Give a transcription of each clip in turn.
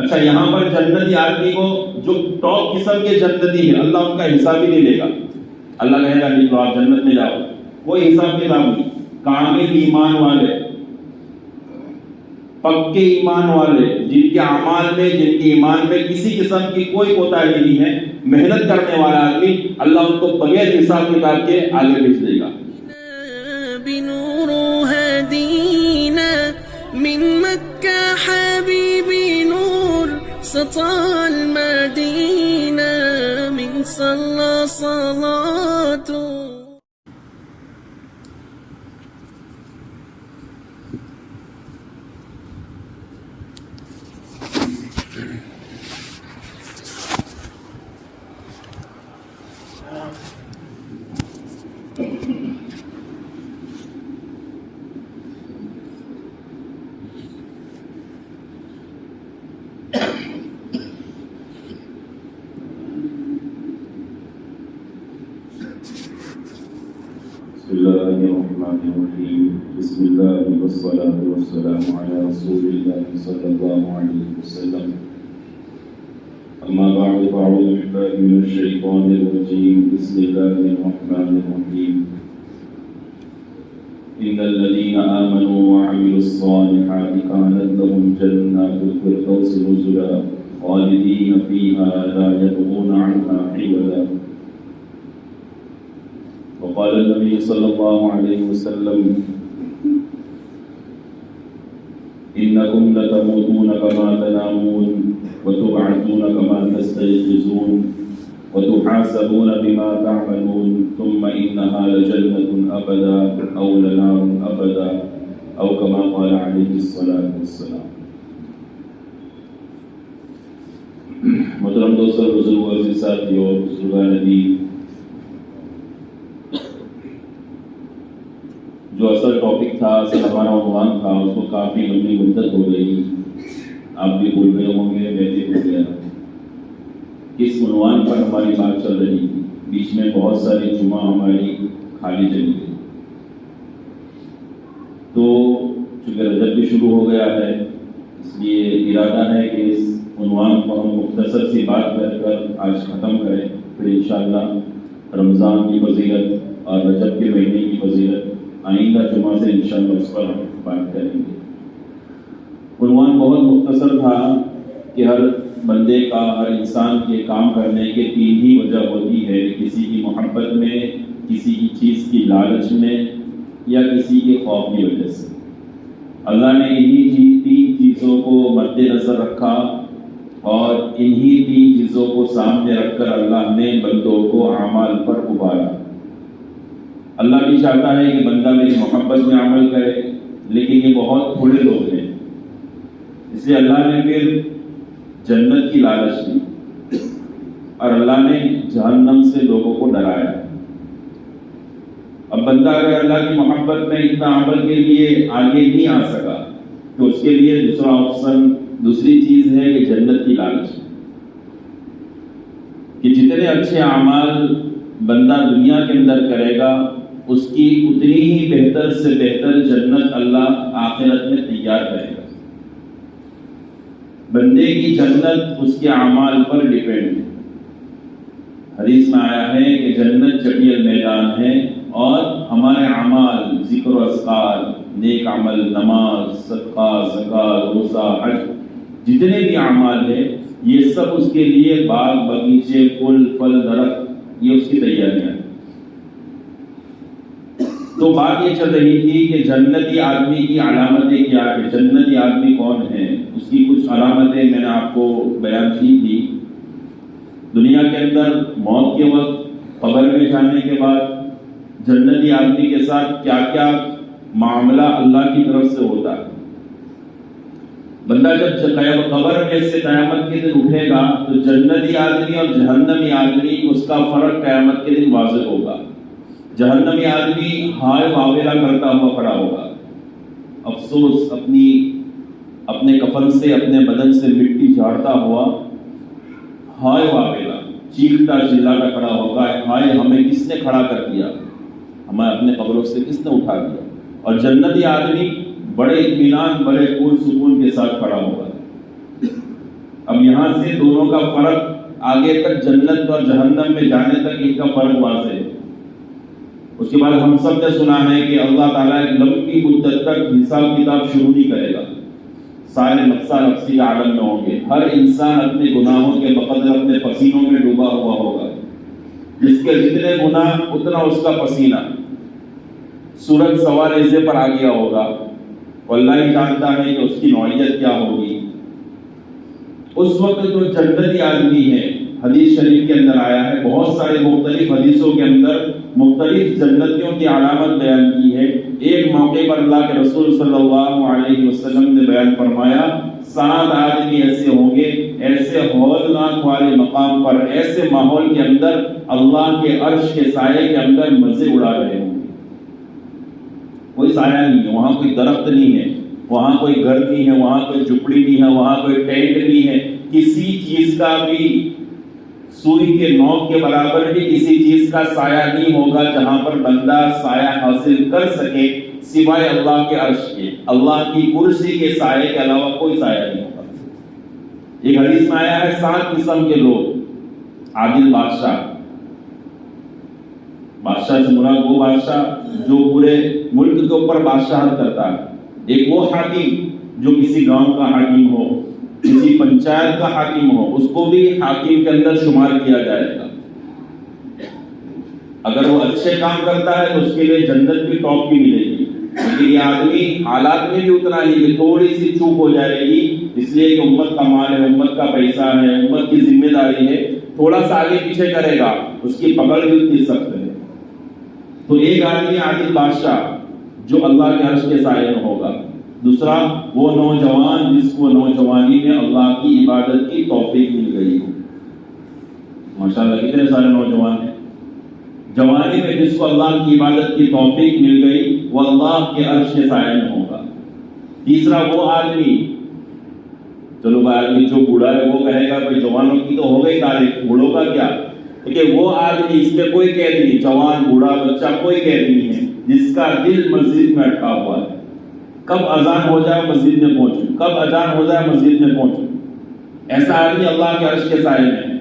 اچھا یہاں پر جنتی آدمی کو جو ٹاپ قسم کے جنتی ہے اللہ ان کا حساب ہی نہیں لے گا. اللہ کہے گا نکلو آپ جنت میں جاؤ، کوئی حساب کتاب نہیں. کامل ایمان والے، پکے ایمان والے، جن کے اعمال میں، جن کے ایمان میں کسی قسم کی کوئی کوتاہی نہیں ہے، محنت کرنے والا آدمی، اللہ ان کو بغیر حساب کتاب کے آگے بھیج دے گا. بنور هدينا من مكة حبيبي نور سطع المدينة من صلى صلاته. بسم الله الرحمن الرحيم. بسم الله والصلاة والسلام على رسول الله صلى الله عليه وسلم. أما بعد فأعوذ بالله من الشيطان الرجيم. بسم الله الرحمن الرحيم. إن الذين آمنوا وعملوا الصالحات كانت لهم جنات الفردوس نزلا خالدين فيها لا يبغون عنها حولا. وقال النبي صلى الله عليه وسلم إنكم لتموتون كما تنامون وتبعثون كما تستيقظون وتحاسبون بما تعملون ثم إنها لجنة أبدا أو لنار أبدا أو كما قال عليه الصلاة والسلام. محترم دوستو، بزرگوں، عزیز ساتھیو، بزرگان دین، جو اصل ٹاپک تھا، اصل ہمارا عنوان تھا، اس کو کافی لمبی مدت ہو گئی. آپ بھی بھول گئے ہوں گے، میں بھی بھول گیا کس عنوان پر ہماری بات چل رہی تھی. بیچ میں بہت ساری جمعہ ہماری خالی چلی گئی. تو چونکہ رجب بھی شروع ہو گیا ہے، اس لیے ارادہ ہے کہ اس عنوان کو ہم مختصر سی بات کر آج ختم کریں. پھر انشاءاللہ رمضان کی فضیلت اور رجب کے مہینے کی فضیلت آئندہ جمعہ سے انشاءاللہ اس پر ہم بات کریں گے. عنوان بہت مختصر تھا کہ ہر بندے کا، ہر انسان کے کام کرنے کے تین ہی وجہ ہوتی ہے: کسی کی محبت میں، کسی کی چیز کی لالچ میں، یا کسی کے خوف کی وجہ سے. اللہ نے انہی تین چیزوں کو مد نظر رکھا اور انہی تین چیزوں کو سامنے رکھ کر اللہ نے بندوں کو اعمال پر ابھارا. اللہ بھی چاہتا ہے کہ بندہ میری محبت میں عمل کرے، لیکن یہ بہت تھوڑے لوگ ہیں، اس لیے اللہ نے پھر جنت کی لالچ دی اور اللہ نے جہنم سے لوگوں کو ڈرایا. اب بندہ اگر اللہ کی محبت میں اتنا عمل کے لیے آگے نہیں آ سکا تو اس کے لیے دوسرا آپشن، دوسری چیز ہے کہ جنت کی لالچ، کہ جتنے اچھے اعمال بندہ دنیا کے اندر کرے گا اس کی اتنی ہی بہتر سے بہتر جنت اللہ آخرت میں تیار کرے گا. بندے کی جنت اس کے اعمال پر ڈیپینڈ ہے. حدیث میں آیا ہے کہ جنت چٹیل میدان ہے اور ہمارے اعمال، ذکر و اذکار، نیک عمل، نماز، صدقہ، زکوٰۃ، روزہ، حج، جتنے بھی اعمال ہیں یہ سب اس کے لیے باغ، باغیچے، پھول، پھل، درخت، یہ اس کی تیاریاں ہیں. تو بات یہ چل رہی تھی کہ جنتی آدمی کی علامتیں کیا ہے، جنتی آدمی کون ہے. اس کی کچھ علامتیں میں نے آپ کو بیان کی تھی. دنیا کے اندر موت کے وقت، قبر میں جانے کے بعد جنتی آدمی کے ساتھ کیا کیا معاملہ اللہ کی طرف سے ہوتا ہے. بندہ جب قبر میں سے قیامت کے دن اٹھے گا تو جنتی آدمی اور جہنمی آدمی اس کا فرق قیامت کے دن واضح ہوگا. جہنمی آدمی ہائے واویلا کرتا ہوا کھڑا ہوگا، افسوس، اپنے کفن سے، اپنے بدن سے مٹی جھاڑتا ہوا ہائے واویلا، چیختا چلاتا کھڑا ہوگا، ہائے ہمیں کس نے کھڑا کر دیا، ہمیں اپنے قبروں سے کس نے اٹھا دیا. اور جنتی آدمی بڑے اطمینان، بڑے پرسکون کے ساتھ کھڑا ہوگا. اب یہاں سے دونوں کا فرق آگے تک جنت اور جہنم میں جانے تک ان کا فرق واضح ہے۔ اس کے بعد ہم سب نے سنا ہے کہ اللہ تعالیٰ ایک لمبی مدت تک حساب کتاب شروع نہیں کرے گا، سارے نفسا نفسی کے عالم میں ہوں گے، ہر انسان اپنے گناہوں کے بقدر اپنے پسینوں میں ڈوبا ہوا ہوگا، جس کے جتنے گناہ اتنا اس کا پسینہ، سورج سوا نیزے پر آ گیا ہوگا، اور اللہ ہی جانتا ہے کہ اس کی نوعیت کیا ہوگی۔ اس وقت جو جنتی آدمی ہے، حدیث شریف کے اندر آیا ہے، بہت سارے مختلف حدیثوں کے اندر مختلف جنتیوں کی علامت بیان کی ہے۔ ایک موقع پر اللہ کے رسول صلی اللہ علیہ وسلم نے بیان فرمایا 7 آدمی ایسے ہوں گے، ایسے ہولناک والے مقام پر، ایسے ماحول کے اندر اللہ کے عرش کے سائے کے اندر مزے اڑا رہے ہوں گے۔ کوئی سایہ نہیں ہے، وہاں کوئی درخت نہیں ہے، وہاں کوئی گھر نہیں ہے، وہاں کوئی جھپڑی نہیں ہے، وہاں کوئی ٹینٹ نہیں ہے، کسی چیز کا بھی سوئی کے نوک کے برابر بھی کسی چیز کا سایہ نہیں ہوگا جہاں پر بندہ سایہ حاصل کر سکے سوائے اللہ کے عرش کے، اللہ کی کرسی کے سائے کے علاوہ کوئی سایہ نہیں ہوگا۔ ایک حدیث میں آیا ہے 7 قسم کے لوگ۔ عادل بادشاہ، بادشاہ سے مراد وہ بادشاہ جو پورے ملک کے اوپر بادشاہت کرتا ہے۔ ایک وہ حاکم جو کسی گاؤں کا حاکم ہو، کسی پنچایت کا حاکم ہو، اس کو بھی حاکم کے اندر شمار کیا جائے گا۔ اگر وہ اچھے کام کرتا ہے تو اس کے لیے جنت کی ٹاپ بھی ملے گی، لیکن یہ آدمی حالات میں بھی اتنا ہی کہ تھوڑی سی چوک ہو جائے گی، اس لیے کہ امت کا مال ہے، امت کا پیسہ ہے، امت کی ذمہ داری ہے، تھوڑا سا آگے پیچھے کرے گا، اس کی پکڑ بھی اتنی سخت ہے۔ تو ایک آدمی عادل بادشاہ جو اللہ کے عرش کے سائے میں ہوگا۔ دوسرا وہ نوجوان جس کو نوجوانی میں اللہ کی عبادت کی توفیق مل گئی ہو۔ ماشاءاللہ کتنے سارے نوجوان ہیں، جوانی میں جس کو اللہ کی عبادت کی توفیق مل گئی وہ اللہ کے عرش کے سائے میں ہوگا۔ تیسرا وہ آدمی، چلو بھائی آدمی جو بوڑھا ہے وہ کہے گا بھائی جوانوں کی تو ہو گئی تعریف، بوڑھوں کا کیا، کیونکہ وہ آدمی، اس میں کوئی قید نہیں، جوان بوڑھا بچہ کوئی قید نہیں ہے، جس کا دل مسجد میں اٹکا ہوا ہے۔ کب اذان ہو جائے مسجد میں پہنچوں، کب اذان ہو جائے مسجد میں پہنچوں، ایسا آدمی اللہ کے عرش کے سائے میں ہے۔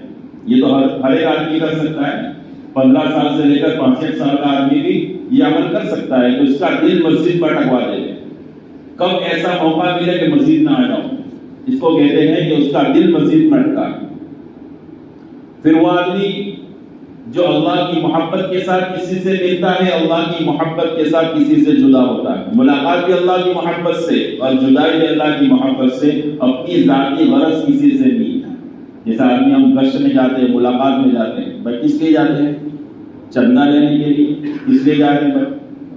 یہ تو ہر ایک آدمی کر سکتا ہے، 15 سال سے لے کر 65 سال کا آدمی بھی یہ عمل کر سکتا ہے کہ اس کا دل مسجد پر اٹکوا دے۔ کب ایسا موقع ملے کہ مسجد نہ آ جاؤ، اس کو کہتے ہیں کہ اس کا دل مسجد میں اٹکا۔ پھر وہ آدمی جو اللہ کی محبت کے ساتھ کسی سے ملتا ہے، اللہ کی محبت کے ساتھ کسی سے جدا ہوتا ہے، ملاقات بھی اللہ کی محبت سے اور جدائی بھی اللہ کی محبت سے، اپنی ذاتی غرض کسی سے نہیں۔ جیسا آدمی ہم گشت میں جاتے ہیں، ملاقات میں جاتے ہیں، بھائی کس لیے جاتے ہیں؟ چندہ لینے کے لیے؟ کس لیے جا رہے ہیں؟ بھائی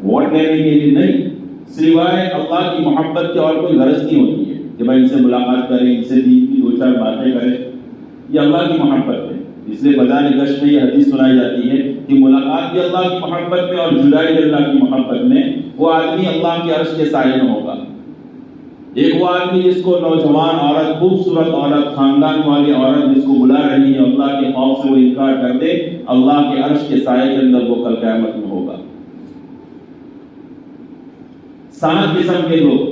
ووٹ لینے کے لیے نہیں، سوائے اللہ کی محبت کے اور کوئی غرض نہیں ہوتی ہے کہ بھائی ان سے ملاقات کریں، ان سے دین کی 2-4 باتیں کریں۔ یہ اللہ کی محبت ہے، اس لیے بازار گشت میں یہ حدیث سنائی جاتی ہے کہ ملاقات بھی اللہ کی محبت میں اور جدائی بھی اللہ کی محبت میں، وہ آدمی اللہ کے عرش کے سائے میں ہوگا۔ ایک وہ آدمی جس کو نوجوان عورت، خوبصورت عورت، خاندان والی عورت جس کو بلا رہی ہے، اللہ کے خوف سے وہ انکار کر دے، اللہ کے عرش کے سائے کے اندر وہ کل قیامت میں ہوگا۔ 7 قسم کے لوگ،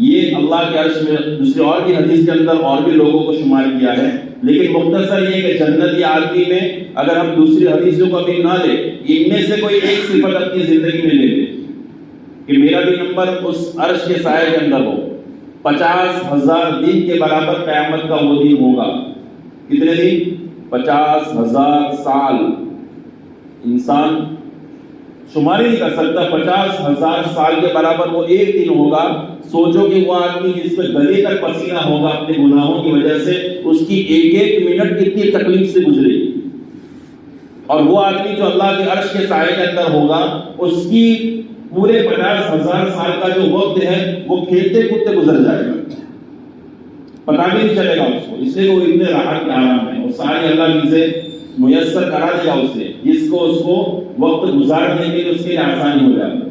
یہ اللہ کے عرش میں دوسری اور بھی حدیث کے اندر اور بھی لوگوں کو شمار کیا ہے، لیکن مختصر یہ کہ جنتی آدمی میں اگر ہم دوسری حدیثوں کو بھی نہ لیں، ان میں سے کوئی ایک صفت اپنی زندگی میں لے لیں کہ میرا بھی نمبر اس عرش کے سائے کے اندر ہو۔ 50,000 دن کے برابر قیامت کا وہ دن ہوگا۔ کتنے دن؟ 50,000 سال۔ انسان شمار نہیں کر سکتا، 50,000 سال کے برابر وہ ایک دن ہوگا۔ سوچو کہ وہ آدمی جس پہ گلے تک پسینہ ہوگا اپنے گناہوں کی وجہ سے، اس کی ایک منٹ کتنی تکلیف سے گزرے گی، اور وہ آدمی جو اللہ کے عرش کے سائے کے اندر ہوگا، اس کی پورے 50,000 سال کا جو وقت ہے وہ کھیلتے کودتے گزر جائے گا، پتہ بھی نہیں چلے گا اس کو، اس لیے وہ اتنے راحت کے آرام ہے، اور ساری اللہ چیزیں میسر کرا دیا اسے، جس کو اس کو وقت گزارنے کے لیے اس کے لیے آسانی ہو جائے گا۔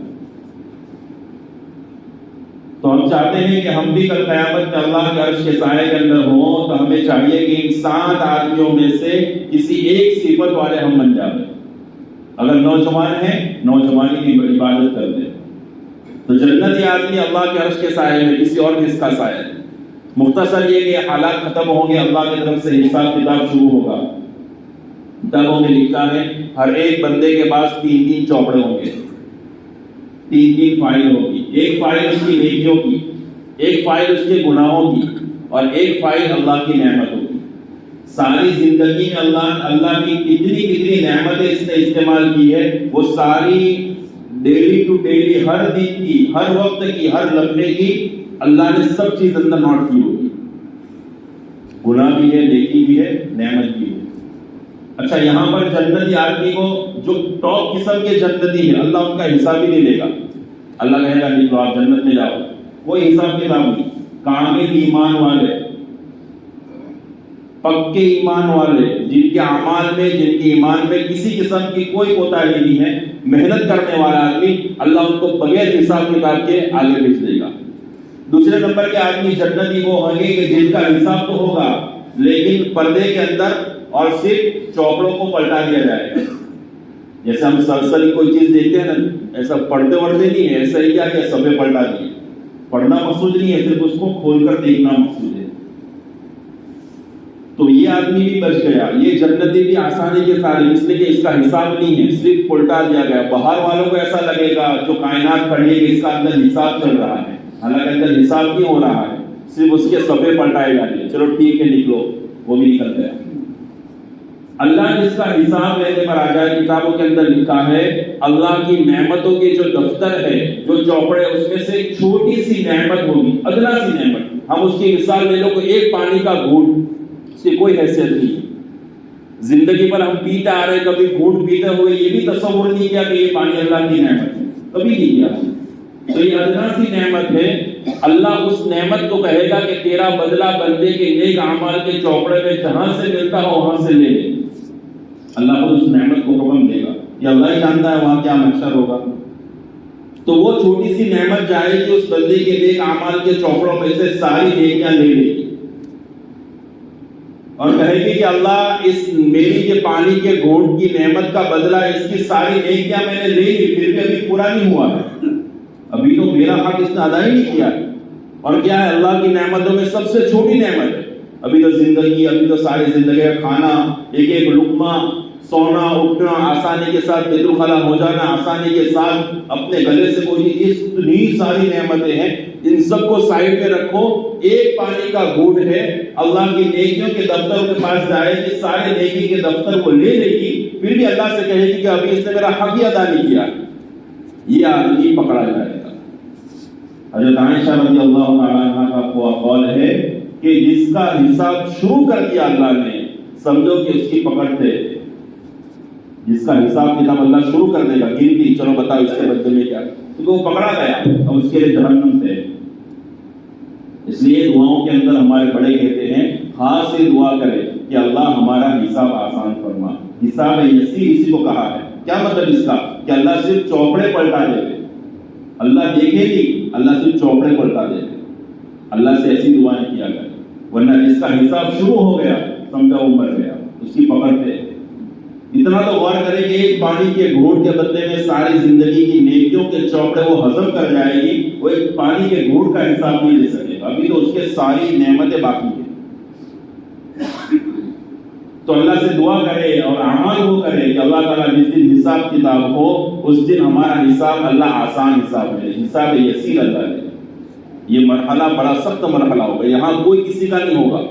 تو ہم چاہتے ہیں کہ ہم بھی کل قیامت میں اللہ کے عرش کے سائے کے اندر ہوں، تو ہمیں چاہیے کہ ان 7 آدمیوں میں سے کسی ایک صفت والے ہم بن جائیں۔ اگر نوجوان ہیں، نوجوانی کی عبادت کر دیں، تو جنتی آدمی اللہ کے عرش کے سائے میں، کسی اور کس کا سایہ ہے؟ مختصر یہ کہ حالات ختم ہوں گے، اللہ کی طرف سے حساب کتاب شروع ہوگا۔ کتابوں میں لکھا ہے ہر ایک بندے کے پاس 3 چوپڑے ہوں گے، 3 فائل ہوگی، ایک فائل اس کی نیکیوں کی، ایک فائل اس کے گناہوں کی، اور ایک فائل اللہ کی نعمتوں کی۔ ساری زندگی میں اللہ کی کتنی نعمتیں اس نے استعمال کی ہے، وہ ساری ڈیلی ٹو ڈیلی، ہر دن کی، ہر وقت کی، ہر لمحے کی اللہ نے سب چیز اندر نوٹ کی ہوگی۔ گناہ بھی ہے، نیکی بھی ہے، نعمت بھی ہے۔ اچھا، یہاں پر جنتی آدمی کو جو ٹاپ قسم کے جنتی ہے، اللہ ان کا حساب ہی نہیں لے گا۔ اللہ کہے گا نکلو آپ جنت میں جاؤ، کوئی حساب کتاب نہیں۔ کامل ایمان والے، پکے ایمان والے، جن کے اعمال میں، جن کے ایمان میں کسی قسم کی کوئی کوتاہی نہیں ہے، محنت کرنے والا آدمی، اللہ ان کو بغیر حساب کتاب کے آگے بھیج دے گا۔ دوسرے نمبر کے آدمی جنتی وہ ہوں گے کہ جن کا حساب تو ہوگا لیکن پردے کے اندر اور صرف چوپڑوں کو پلٹا دیا جائے گا۔ جیسے ہم سرسری کوئی چیز دیکھتے ہیں نا، ایسا پڑھتے نہیں ہے، ایسا ہی کیا کہ صفحے پلٹا دیے۔ پڑھنا مقصود نہیں ہے، صرف اس کو کھول کر دیکھنا مقصود ہے۔ تو یہ آدمی بھی بچ گیا، یہ جنتی بھی آسانی کے ساتھ، اس لیے کہ اس کا حساب نہیں ہے، صرف پلٹا دیا گیا۔ باہر والوں کو ایسا لگے گا جو کائنات پڑھی ہے کہ اس کا اندر حساب چل رہا ہے، حالانکہ اندر حساب نہیں ہو رہا ہے، صرف اس کے صفحے پلٹائے جا رہے ہیں۔ چلو ٹھیک ہے نکلو، وہ بھی نکل گیا۔ اللہ جس کا حساب لینے پر آ جائے، کتابوں کے اندر لکھا ہے اللہ کی نعمتوں کے جو دفتر ہے، جو چوپڑے، اس میں سے چھوٹی سی نعمت ہوگی، ادنا سی نعمت، ہم اس کی مثال لے لو کہ ایک پانی کا گھونٹ، اس کی کوئی حیثیت نہیں ہے۔ زندگی پر ہم پیتے آ رہے، کبھی گھونٹ پیتے ہوئے یہ بھی تصور نہیں کیا کہ یہ پانی اللہ کی نعمت ہے، کبھی نہیں کیا۔ تو یہ ادنا سی نعمت ہے، اللہ اس نعمت کو کہے گا کہ تیرا بدلہ بندے کے نیک اعمال کے چوپڑے میں جہاں سے ملتا ہو وہاں سے لے لے۔ اللہ خود اس نعمت کو حکم دے گا، یہ اللہ ہی جانتا ہے وہاں کیا محشر ہوگا۔ تو وہ چھوٹی سی نعمت جائے گی اس بندے کے نیک اعمال کے چوپڑوں میں سے، ساری نیکیاں لے لے گی اور کہے گی کہ اللہ اس میری یہ پانی کے گھونٹ کی نعمت کا بدلہ، اس کی ساری نیکیاں میں نے لے لی، پھر بھی ابھی پورا نہیں ہوا ہے، ابھی تو میرا حق اس نے ادا ہی نہیں کیا۔ اور کیا ہے، اللہ کی نعمتوں میں سب سے چھوٹی نعمت ہے ابھی تو زندگی، ابھی تو ساری زندگی کا کھانا، ایک ایک لقمہ، سونا، اٹھنا، آسانی کے ساتھ بیت الخلا ہو جانا، آسانی کے ساتھ اپنے گلے سے کوئی، اتنی ساری نعمتیں ہیں، ان سب کو سائڈ پہ رکھو۔ ایک پانی کا گھونٹ ہے، اللہ کی نیکیوں کے دفتر کے پاس جائے گی، سارے نیکی کے دفتر کو لے لے گی، پھر بھی اللہ سے کہے گی کہ ابھی اس نے میرا حق ہی ادا نہیں کیا۔ یہ آدمی پکڑا جائے گا۔ حضرت عائشہ رضی اللہ تعالیٰ عنہ کا قول ہے کہ جس کا حساب شروع کر دیا اللہ نے، سمجھو کہ اس کی پکڑ تھے۔ جس کا حساب کتاب اللہ شروع کر دے گا، گنتی، چلو بتاؤ اس کے بدلے میں کیا، کیونکہ وہ پکڑا گیا، اب اس کے لیے جہنم سے۔ اس لیے دعاؤں کے اندر ہمارے بڑے کہتے ہیں خاص سے دعا کرے کہ اللہ ہمارا حساب آسان فرما۔ حساب یسیر اسی کو کہا ہے۔ کیا مطلب اس کا؟ کہ اللہ صرف چوپڑے پلٹا دے گے، اللہ دیکھے گی، اللہ صرف چوپڑے پلٹا دے گے۔ اللہ سے ایسی دعائیں کیا کرے، ورنہ جس کا حساب شروع ہو گیا سمجھا وہ مر گیا، اس کی پکڑ پہ۔ اتنا تو غور کرے کہ ایک پانی کے گھونٹ کے بدلے میں ساری زندگی کی نیکیوں کے چوپڑے وہ ہضم کر جائے گی، وہ ایک پانی کے گھونٹ کا حساب نہیں لے سکے گا، ابھی تو اس کے ساری نعمتیں باقی ہیں۔ تو اللہ سے دعا کرے اور اعمال وہ کرے کہ اللہ تعالیٰ جس دن حساب کتاب ہو اس دن ہمارا حساب اللہ آسان حساب ہے، حساب یسیر اللہ ہے۔ یہ مرحلہ بڑا سخت مرحلہ ہوگا، یہاں کوئی کسی کا نہیں ہوگا،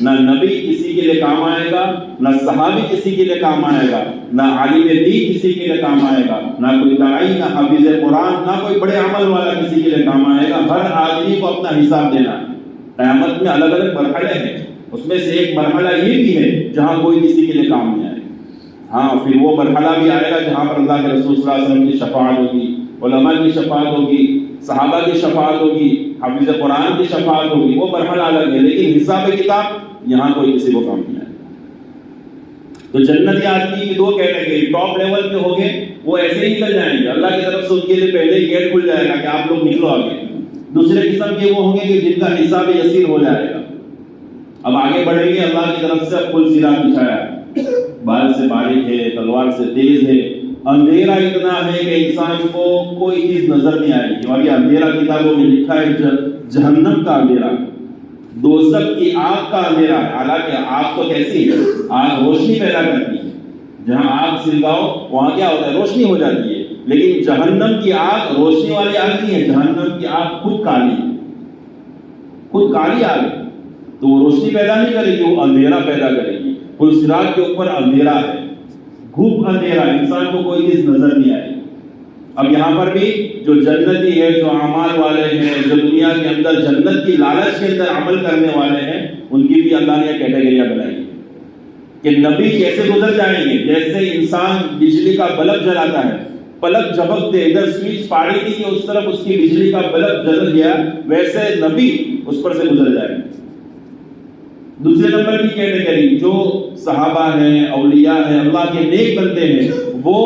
نہ نبی کسی کے لیے کام آئے گا، نہ صحابی کسی کے لیے کام آئے گا، نہ عالم دین کسی کے لیے کام آئے گا، نہ کوئی داعی، نہ حافظ قرآن، نہ کوئی بڑے عمل والا کسی کے لیے کام آئے گا۔ ہر آدمی کو اپنا حساب دینا ہے۔ قیامت میں الگ الگ مرحلے ہیں، اس میں سے ایک مرحلہ یہ بھی ہے جہاں کوئی کسی کے لیے کام نہیں آئے گا۔ ہاں، پھر وہ مرحلہ بھی آئے گا جہاں پر اللہ کے رسول صلی اللہ علیہ وسلم کی شفاعت ہوگی، علماء کی شفاعت ہوگی، صحابہ کی شفاعت ہوگی، حافظ قرآن کی شفاعت ہوگی، وہ مرحلہ الگ ہے، لیکن حساب کتاب یہاں کوئی کسی کو کام نہیں آئے گا۔ تو جنتی آدمی کی دو کیٹیگری، ٹاپ لیول کے ہوں گے وہ ایسے ہی نکل جائیں گے، اللہ کی طرف سے ان کے لیے پہلے ہی گیٹ کھل جائے گا کہ آپ لوگ نکلو آگے۔ دوسرے قسم کے وہ ہوں گے کہ جن کا حساب یسیر ہو جائے گا، اب آگے بڑھیں گے، اللہ کی طرف سے اب پل صراط بچھایا ہے، بال سے باریک ہے، تلوار سے تیز ہے، اندھیرا اتنا ہے کہ انسان کو کوئی چیز نظر نہیں آئے گی۔ اور یہ اندھیرا کتابوں میں لکھا ہے جہنم کا اندھیرا، دوزخ کی آگ کا اندھیرا ہے. حالانکہ آگ تو کیسی ہے؟ آگ روشنی پیدا کرتی ہے. جہاں آگ سلگاؤ وہاں کیا ہوتا ہے؟ روشنی ہو جاتی ہے. لیکن جہنم کی آگ روشنی والی آگ نہیں ہے. جہنم کی آگ خود کالی ہے، خود کالی آگ ہے. تو وہ روشنی پیدا نہیں کرے گی، وہ اندھیرا پیدا کرے گی. پل صراط کے اوپر اندھیرا ہے، گھوپ اندھیرا، انسان کو کوئی چیز نظر نہیں آئے گی. اب یہاں پر بھی جو جنتی ہے، جو اعمال والے ہیں، جو دنیا کے اندر جنت کی لالچ کے اندر عمل کرنے والے ہیں، ان کی بھی اللہ نے کیٹیگریاں بنائی ہیں کہ نبی کیسے گزر جائیں گے. جیسے انسان بجلی کا بلب جلاتا ہے، پلک جھپک دے، ادھر سوئچ پاڑی دی کہ اس طرف اس کی بجلی کا بلب جل گیا، ویسے نبی اس پر سے گزر جائے گا. دوسرے نمبر کی کیٹیگری جو صحابہ ہیں، اولیاء ہیں، اللہ کے نیک بندے ہیں، وہ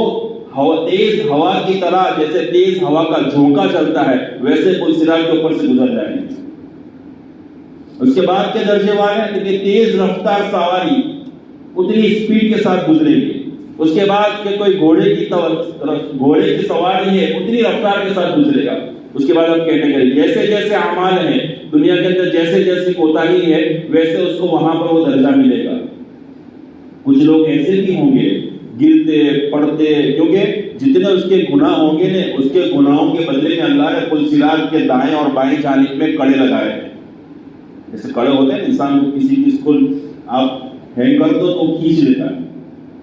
تیز ہوا کی طرح، جیسے تیز ہوا کا جھونکا چلتا ہے، ویسے پل صراط کے اوپر سے گزر جائیں گے. اس کے بعد کے درجے والے ہیں کہ تیز رفتار سواری اتنی اسپیڈ کے ساتھ گزرے گی. اس کے بعد کہ کوئی گھوڑے کی سواری ہے، اتنی رفتار کے ساتھ گزرے گا. اس کے بعد اب کیٹیگری جیسے جیسے اعمال ہیں دنیا کے اندر، جیسے جیسے کوتاہی ہے ویسے اس کو وہاں پر وہ درجہ ملے گا. کچھ لوگ ایسے بھی ہوں گے گرتے پڑتے، کیونکہ جتنے اس کے گناہ ہوں گے نا، اس کے گناہوں کے بدلے میں اللہ نے پل صراط کے دائیں اور بائیں جانب میں کڑے لگائے ہیں. جیسے کڑے ہوتے ہیں انسان کو کسی چیز کو آپ ہینگ کر دو تو کھینچ لیتا ہے،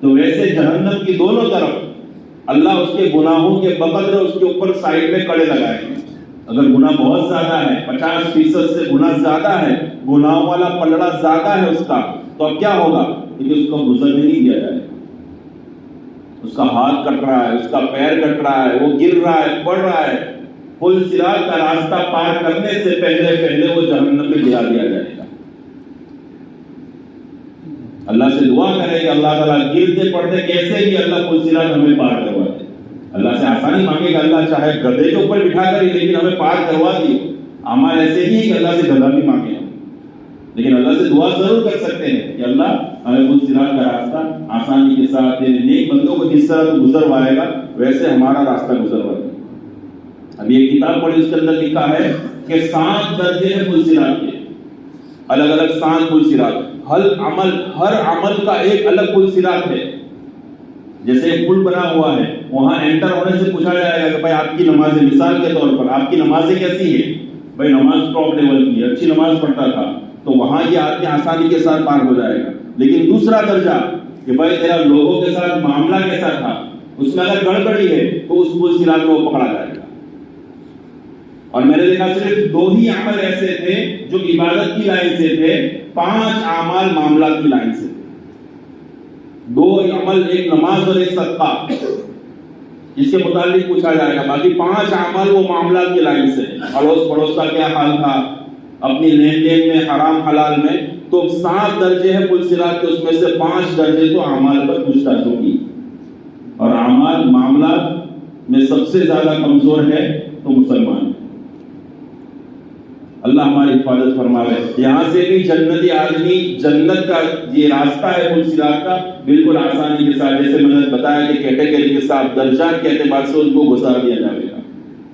تو ویسے جہنم کی دونوں طرف اللہ اس کے گناہوں کے بقدر اس کے اوپر سائڈ میں کڑے لگائے ہیں. اگر گناہ بہت زیادہ ہے، 50% سے گناہ زیادہ ہے، گناہوں والا پلڑا زیادہ ہے اس کا، تو اب کیا ہوگا؟ کیونکہ اس کو گزرنے نہیں دیا جائے. اس کا ہاتھ کٹ رہا ہے، اس کا پیر کٹ رہا ہے، وہ گر رہا ہے، پڑ رہا ہے. پل صراط کا راستہ پار کرنے سے پہلے وہ جہنم میں گرا دیا جائے گا. اللہ سے دعا کرے کہ اللہ تعالیٰ گرتے پڑتے کیسے بھی اللہ پل صراط ہمیں پار کروا دے. اللہ سے آسانی مانگے گا، اللہ چاہے گدھے کے اوپر بٹھا کر ہی لیکن ہمیں پار کروا دیے. اعمال ایسے ہی کہ اللہ سے گدھا بھی مانگے ہم، لیکن اللہ سے دعا ضرور کر سکتے ہیں کہ اللہ ہمیں پل صراط کا راستہ آسانی کے ساتھ نیک بندوں کو جس طرح تو گزروائے گا ویسے ہمارا راستہ گزروائے گا. ابھی ایک کتاب پڑھی، اس کے اندر لکھا ہے کہ 7 درجے ہیں پل صراط کے، الگ الگ 7 پل صراط. ہر عمل کا ایک الگ پل صراط ہے. جیسے ایک پل بنا ہوا ہے، وہاں انٹر ہونے سے پوچھا جائے گا کہ بھائی آپ کی نماز، مثال کے طور پر آپ کی نمازیں کیسی ہیں؟ بھائی نماز ٹاپ لیول کی ہے، اچھی نماز پڑھتا تھا، تو وہاں یہ آدمی آسانی کے ساتھ پار ہو جائے گا. لیکن دوسرا درجہ کہ بھائی تیرا لوگوں کے ساتھ معاملہ کیسا تھا، اس میں اگر گڑبڑی ہے تو اس پل صراط کو پکڑا جائے گا. اور میں نے دیکھا صرف 2 ہی عمل ایسے تھے جو عبادت کی لائن سے تھے، 5 اعمال معاملات کی لائن سے تھے. 2 عمل، ایک نماز اور ایک صدقہ، اس کے متعلق پوچھا جائے گا. باقی 5 اعمال وہ معاملات کی لائن سے. اڑوس پڑوس کا کیا حال تھا، اپنی لین دین میں، حرام حلال میں. تو 7 درجے ہیں پل صراط کے، اس میں سے 5 درجے تو اعمال پر پوچھ تاچھ ہوگی. اور اعمال معاملات میں سب سے زیادہ کمزور ہے تو مسلمان. اللہ ہماری حفاظت فرمائے. یہاں سے بھی جنتی آدمی، جنت کا یہ راستہ ہے پل صراط کا، بالکل آسانی کے ساتھ، جیسے میں نے بتایا کہ کیٹیگری کے ساتھ درجات کے اعتبار سے ان کو گزار دیا جائے گا.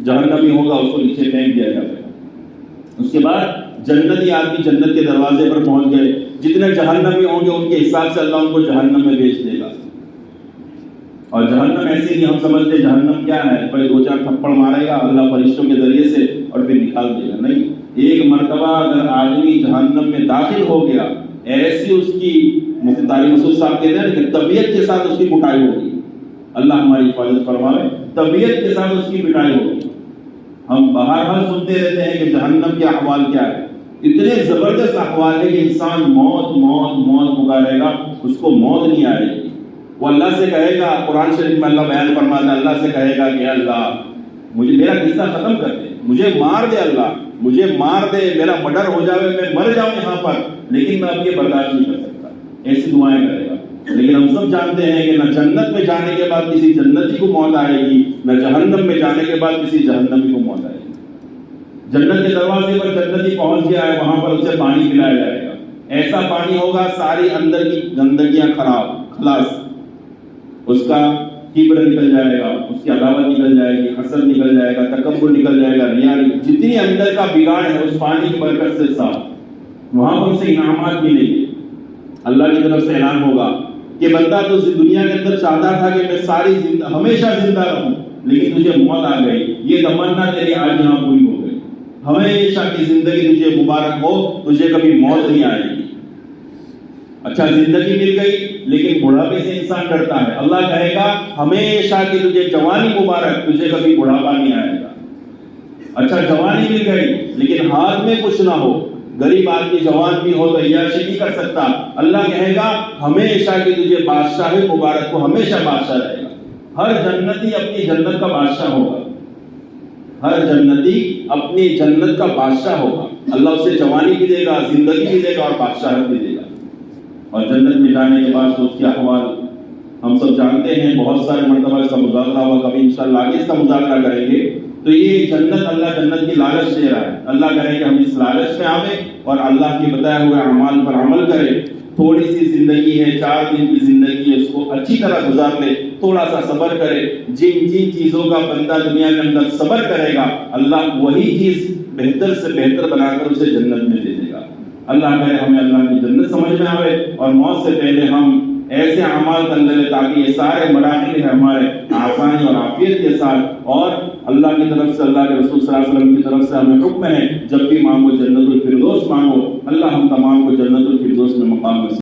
جہنمی ہوگا اس کو نیچے پھینک دیا جائے گا. اس کے بعد جنتی آدمی جنت کے دروازے پر پہنچ گئے. جتنے جہنمی ہوں گے ان کے حساب سے اللہ ان کو جہنم میں بھیج دے گا. اور جہنم ایسے ہی ہم سمجھتے جہنم کیا ہے، بھائی 2-4 تھپڑ مارے گا اللہ فرشتوں کے ذریعے سے اور پھر نکال دے گا. نہیں، ایک مرتبہ اگر آدمی جہنم میں داخل ہو گیا، ایسی اس کی مختاری مسعود صاحب کہتے ہیں کہ طبیعت کے ساتھ اس کی کٹائی ہوگی. اللہ ہماری حفاظت فرمائے. طبیعت کے ساتھ اس کی پٹائی ہوگی. ہم بہرحال سنتے رہتے ہیں کہ جہنم کے احوال کیا ہے. اتنے زبردست احوال ہے کہ انسان موت موت موت پکارے گا، اس کو موت نہیں آئے گی. وہ اللہ سے کہے گا، قرآن شریف میں اللہ بیان فرماتا ہے، اللہ سے کہے گا کہ اللہ مجھے میرا قصہ ختم کر دے، مجھے مار دے، اللہ مجھے مار دے، میرا مرڈر ہو جائے، میں مر جاؤں یہاں پر، لیکن میں اب یہ برداشت نہیں کر سکتا. ایسی دعائیں کرے گا. لیکن ہم سب جانتے ہیں کہ نہ جنت میں جانے کے بعد کسی جنتی کو موت آئے گی، نہ جہنم میں جانے کے بعد کسی جہنمی کو موت آئے گی. جنت کے دروازے پر جنتی پہنچ گیا ہے، وہاں پر اسے پانی پلایا جائے گا. ایسا پانی ہوگا ساری اندر کی گندگیاں خلاص، اس کا کبر نکل جائے گا، اس کی عداوت نکل جائے گی، حسد نکل جائے گا، تکبر نکل جائے گا، ریا، جتنی اندر کا بگاڑ ہے اس پانی کی برکت سے صاف. وہاں پر اسے انعامات ملیں گے. اللہ کی طرف سے اعلان ہوگا کہ بندہ تو دنیا کے اندر چاہتا تھا کہ میں ہمیشہ زندہ رہوں، لیکن تجھے موت آ گئی، یہ تمنا تیری آج یہاں پوری ہو گئی. ہمیشہ کی زندگی تجھے مبارک ہو، تجھے کبھی موت نہیں آئے گی. اچھا زندگی مل گئی لیکن بڑھاپے سے انسان ڈرتا ہے. اللہ کہے گا ہمیشہ کی تجھے جوانی مبارک، تجھے کبھی بڑھاپا نہیں آئے گا. اچھا جوانی مل گئی لیکن ہاتھ میں کچھ نہ ہو، غریب آدمی جوان بھی ہو تو عیاشی نہیں کر سکتا. اللہ کہے گا ہمیشہ کی تجھے بادشاہ مبارک کو، ہمیشہ بادشاہ رہے گا. ہر جنتی اپنی جنت کا بادشاہ ہوگا، ہر جنتی اپنی جنت کا بادشاہ ہوگا. اللہ اسے جوانی بھی دے گا، زندگی بھی دے گا اور بادشاہت بھی دے گا. اور جنت میں جانے کے بعد اس کے احوال ہم سب جانتے ہیں. بہت سارے مرتبہ اس کا مذاکرہ ہوا، کبھی انشاءاللہ آگے اس کا مذاکرہ کریں گے. تو یہ جنت، اللہ جنت کی لالچ دے رہا ہے. اللہ کرے کہ ہم اس لالچ میں آویں اور اللہ کے بتائے ہوئے اعمال پر عمل کریں. تھوڑی سی زندگی ہے، 4 دن کی زندگی ہے، اس کو اچھی طرح گزار لے، تھوڑا سا صبر کرے. جن چیزوں کا بندہ دنیا کے اندر صبر کرے گا، اللہ وہی چیز بہتر سے بہتر بنا کر اسے جنت میں دے دے گا. اللہ کرے ہمیں اللہ کی جنت سمجھ میں آئے اور موت سے پہلے ہم ایسے اعمال کر لیں تاکہ یہ سارے مراحل ہیں ہمارے آسانی اور عافیت کے ساتھ. اور اللہ کی طرف سے، اللہ کے رسول صلی اللہ علیہ وسلم کی طرف سے ہمیں حکم ہے جب بھی مانگو جنت الفردوس مانگو. اللہ ہم تمام کو جنت الفردوس میں مقام